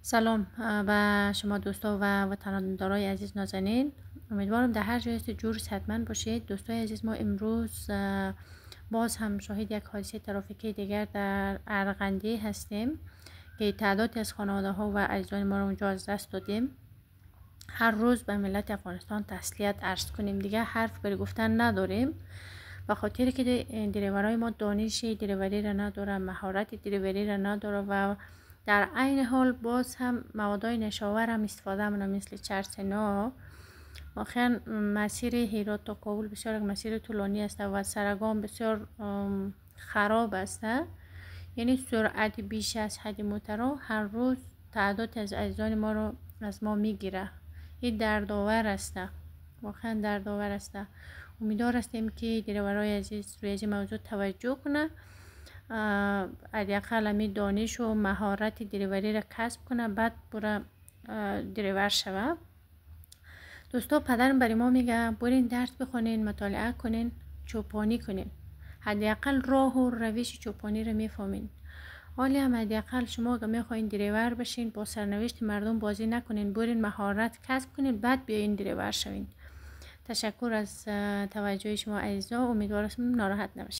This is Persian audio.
سلام و شما دوستا و وطندارای عزیز نازنین. امیدوارم در هر جای جور صحتمند باشید. دوستای عزیز، ما امروز باز هم شاهد یک حادثه ترافیکی دیگر در ارغندی هستیم که تعدادی از خانواده ها و عزیزان ما را اونجا از دست دادیم. هر روز به ملت افغانستان تسلیت عرض کنیم، دیگه حرف برای گفتن نداریم، به خاطر که دریورای ما دانش دریوری را نداره، مهارت دریوری را نداره و در عین حال باز هم موادای نشاور هم استفاده منه، مثل چرسنا. واقعا مسیر هرات تا کابل بسیار یک مسیر طولانی است و سرگام بسیار خراب است، یعنی سرعت بیش از حد مطلق هر روز تعداد از عزیزان ما رو از ما میگیره. این دردآور است، واقعا دردآور است. امیدوار هستیم که دریورای عزیز روی این موضوع توجه کنه، حداقل همی دانش و مهارت دریوری را کسب کنه، بعد برای دریور شوه. دوستا، پدرم برای ما میگه برین درس بخونین، مطالعه کنین، چوپانی کنین، حداقل راه و روش چوپانی را میفهمین. حالی هم حداقل شما اگه میخواین دریور بشین، با سرنوشت مردم بازی نکنین، برین مهارت کسب کنین، بعد بیاین دریور شوین. تشکر از توجه شما عزیزا، امیدوارم ناراحت نباشید.